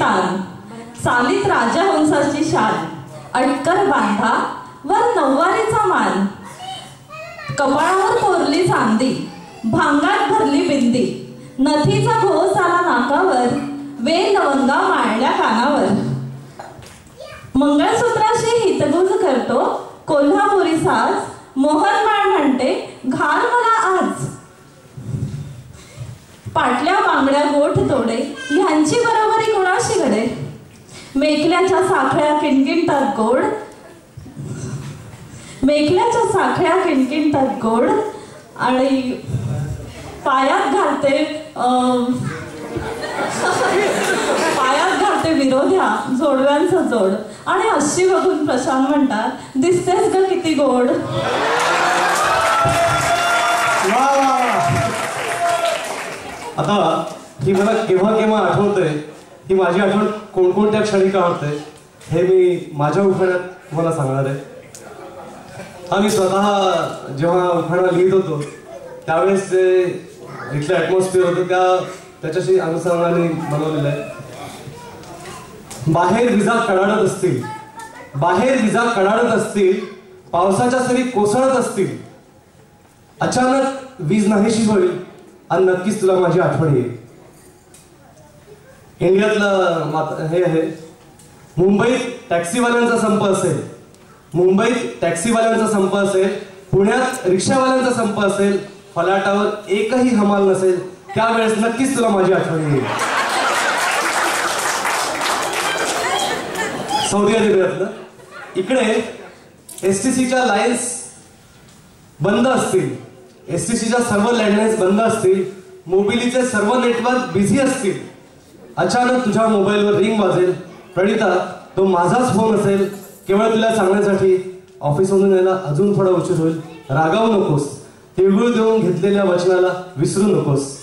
तान, सालीत राजहंसाची शाल, अटकर बांधा वर नऊवारीचा मान, कपाळावर कोरली चांदी, भांगात भरली बिंदी, नथीचा घोस आला नाकावर, वेल लवंगा माळल्या कानावर. मंगळसूत्राशी हितगुज करतो कोल्हापुरी साज, मोहनमाळ म्हणते घाल मला आज. पाटल्या बांगड्या गोठ तोडे ह्यांची बरोबरी कोणाशी घडे, मेखल्याच्या साखळ्या किणकिणतात गोड, मेखल्याच्या साखळ्या किणकिणतात गोड, आणि पायात घालते विरोध्या जोडव्यांचं जोड. आणि अशी बघून प्रशांत म्हणतात, दिसतेस ग किती गोड. आता ही मला केव्हा केव्हा आठवतंय, ही माझी आठवण कोणकोणत्या क्षणी का होते हे मी माझ्या उखाण्यात तुम्हाला सांगणार आहे. हा मी स्वतः जेव्हा उखाणा लिहित होतो त्यावेळेस जे इथलं ॲटमॉस्फिअर होतं त्याच्याशी अनुसंधानाने बनवलेलं आहे. बाहेर विजा कडाडत असतील, बाहेर विजा कडाडत असतील, पावसाच्या सरी कोसळत असतील, अचानक वीज नाहीशी होईल आणि नक्कीच तुला माझी आठवण येईल. इंडियातलं हे आहे, मुंबईत टॅक्सीवाल्यांचा संप असेल, मुंबईत टॅक्सीवाल्यांचा संप असेल, पुण्यात रिक्षावाल्यांचा संप असेल, फलाटावर एकही हमाल नसेल, त्यावेळेस नक्कीच तुला माझी आठवण येईल. सौदी अरेबियातलं इकडे एसटीसीच्या लाईन्स बंद असतील, एसटीसीच्या सर्व लँडलाईन्स बंद असतील, मोबिलीचे सर्व नेटवर्क बिझी असतील, अचानक तुझ्या मोबाईलवर रिंग वाजेल, प्रणिता तो माझाच फोन असेल, केवळ तुला सांगण्यासाठी ऑफिसमधून यायला अजून थोडा उशीर होईल, रागावू नकोस, तिळगुळ देऊन घेतलेल्या वचनाला विसरू नकोस.